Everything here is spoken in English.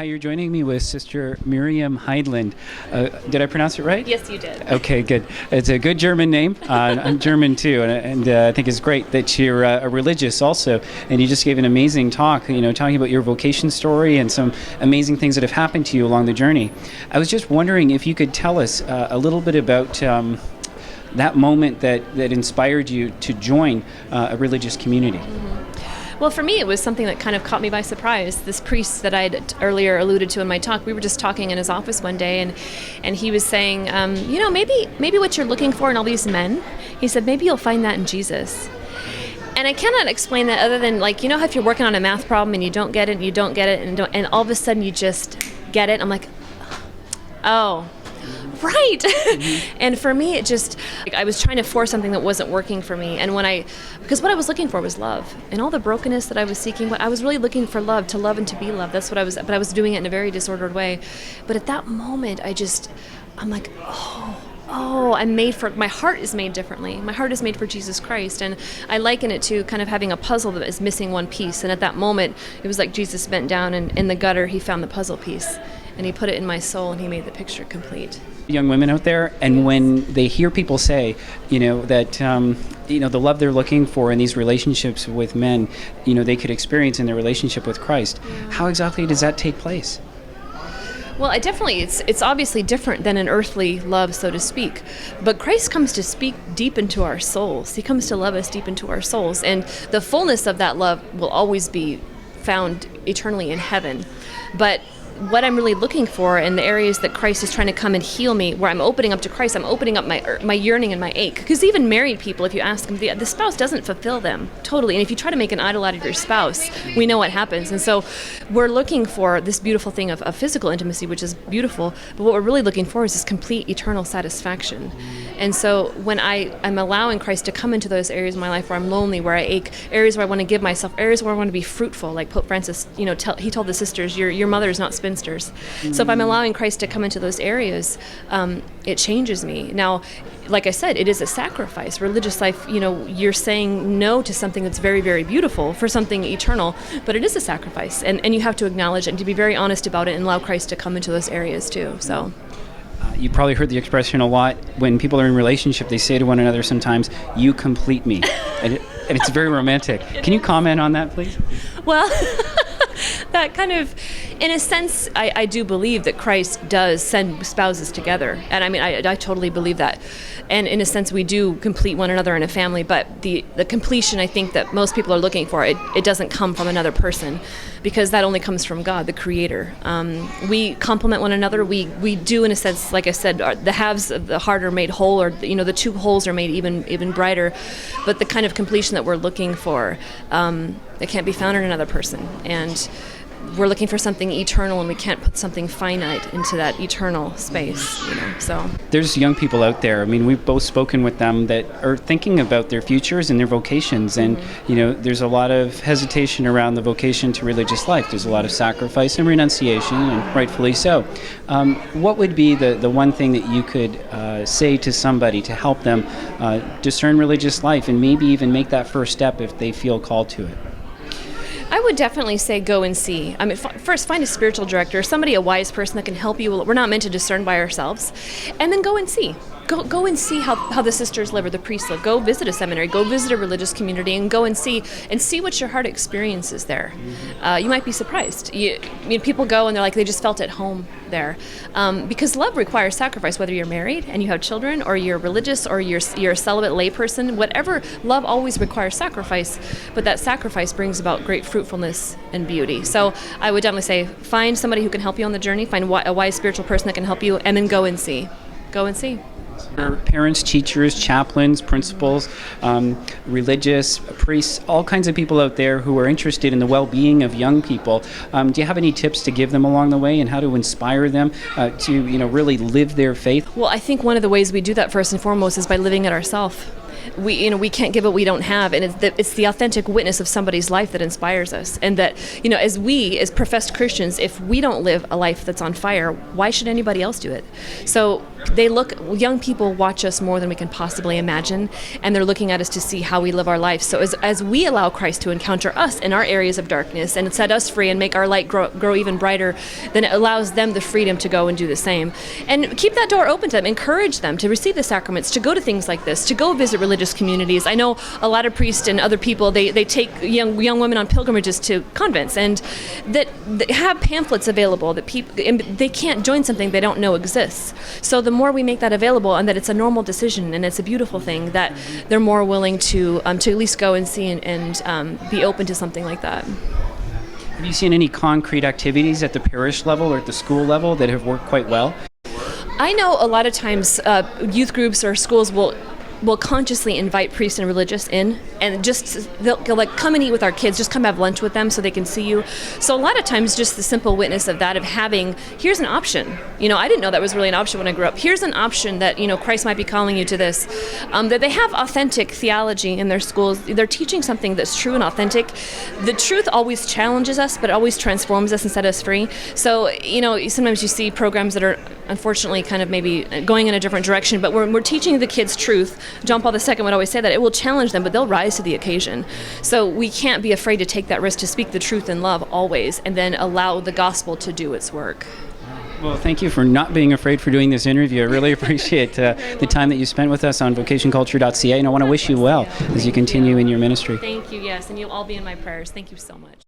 Hi, you're joining me with Sister Miriam Heidland. Did I pronounce it right? Yes, you did. Okay, good. It's a good German name. I'm German too, and I think it's great that you're a religious also. And you just gave an amazing talk, talking about your vocation story and some amazing things that have happened to you along the journey. I was just wondering if you could tell us a little bit about that moment that inspired you to join a religious community. Mm-hmm. Well, for me, it was something that kind of caught me by surprise. This priest that I had earlier alluded to in my talk, we were just talking in his office one day, and he was saying, maybe what you're looking for in all these men, he said, maybe you'll find that in Jesus. And I cannot explain that other than, how if you're working on a math problem and you don't get it, and you don't get it, and all of a sudden you just get it. I'm like, oh, right. Mm-hmm. And for me, it just, I was trying to force something that wasn't working for me. And because what I was looking for was love. And all the brokenness that I was seeking, I was really looking for love, to love and to be loved. That's what but I was doing it in a very disordered way. But at that moment, I'm like, my heart is made differently. My heart is made for Jesus Christ. And I liken it to kind of having a puzzle that is missing one piece. And at that moment, it was like Jesus bent down, and in the gutter, he found the puzzle piece. And he put it in my soul, and he made the picture complete. Young women out there, and when they hear people say, that, the love they're looking for in these relationships with men, they could experience in their relationship with Christ, how exactly does that take place? Well, it's obviously different than an earthly love, so to speak. But Christ comes to speak deep into our souls. He comes to love us deep into our souls. And the fullness of that love will always be found eternally in heaven. But what I'm really looking for in the areas that Christ is trying to come and heal me, where I'm opening up to Christ, I'm opening up my yearning and my ache. Because even married people, if you ask them, the spouse doesn't fulfill them totally. And if you try to make an idol out of your spouse, we know what happens. And so we're looking for this beautiful thing of physical intimacy, which is beautiful. But what we're really looking for is this complete eternal satisfaction. And so when I'm allowing Christ to come into those areas of my life where I'm lonely, where I ache, areas where I want to give myself, areas where I want to be fruitful, like Pope Francis, he told the sisters, your mother is not spinsters. Mm-hmm. So if I'm allowing Christ to come into those areas, it changes me. Now, like I said, it is a sacrifice. Religious life, you're saying no to something that's very, very beautiful for something eternal, but it is a sacrifice. And you have to acknowledge it and to be very honest about it and allow Christ to come into those areas too. So. You probably heard the expression a lot. When people are in relationship, they say to one another sometimes, "You complete me." and it's very romantic. Can you comment on that, please? Well, that kind of, in a sense, I do believe that Christ does send spouses together. And I mean, I totally believe that. And in a sense, we do complete one another in a family. But the completion, I think, that most people are looking for, it doesn't come from another person, because that only comes from God, the Creator. We complement one another. We do, in a sense, like I said, the halves of the heart are made whole, or the two holes are made even brighter. But the kind of completion that we're looking for, it can't be found in another person. And we're looking for something eternal, and we can't put something finite into that eternal space, so. There's young people out there, we've both spoken with them, that are thinking about their futures and their vocations, and, there's a lot of hesitation around the vocation to religious life. There's a lot of sacrifice and renunciation, and rightfully so. What would be the one thing that you could say to somebody to help them discern religious life, and maybe even make that first step if they feel called to it? I would definitely say go and see. First find a spiritual director, a wise person that can help you. We're not meant to discern by ourselves. And then go and see. Go and see how the sisters live or the priests live. Go visit a seminary. Go visit a religious community, and go and see what your heart experiences there. You might be surprised. People go and they're like, they just felt at home there. Because love requires sacrifice, whether you're married and you have children, or you're religious, or you're a celibate layperson. Whatever, love always requires sacrifice, but that sacrifice brings about great fruitfulness and beauty. So I would definitely say find somebody who can help you on the journey, find a wise spiritual person that can help you, and then go and see. Go and see. Parents, teachers, chaplains, principals, religious, priests, all kinds of people out there who are interested in the well-being of young people. Do you have any tips to give them along the way, and how to inspire them to really live their faith? Well, I think one of the ways we do that first and foremost is by living it ourselves. We can't give what we don't have, and it's the authentic witness of somebody's life that inspires us. And that, as professed Christians, if we don't live a life that's on fire, why should anybody else do it? So young people watch us more than we can possibly imagine, and they're looking at us to see how we live our life. So as we allow Christ to encounter us in our areas of darkness and set us free and make our light grow even brighter, then it allows them the freedom to go and do the same. And keep that door open to them, encourage them to receive the sacraments, to go to things like this, to go visit religious communities. I know a lot of priests and other people, they take young women on pilgrimages to convents, and that have pamphlets available that they can't join something they don't know exists. So the more we make that available, and that it's a normal decision and it's a beautiful thing, that they're more willing to at least go and see and be open to something like that. Have you seen any concrete activities at the parish level or at the school level that have worked quite well? I know a lot of times youth groups or schools will consciously invite priests and religious in, and just they'll like, come and eat with our kids, just come have lunch with them so they can see you. So a lot of times just the simple witness of that, of having, here's an option. I didn't know that was really an option when I grew up. Here's an option that, Christ might be calling you to this. That they have authentic theology in their schools. They're teaching something that's true and authentic. The truth always challenges us, but it always transforms us and sets us free. So, sometimes you see programs that are unfortunately kind of maybe going in a different direction, but we're teaching the kids truth. John Paul II would always say that it will challenge them, but they'll rise to the occasion. So we can't be afraid to take that risk, to speak the truth in love always, and then allow the gospel to do its work. Well, thank you for not being afraid for doing this interview. I really appreciate the time that you spent with us on vocationculture.ca, and I want to wish you well as you continue in your ministry. Thank you, yes, and you'll all be in my prayers. Thank you so much.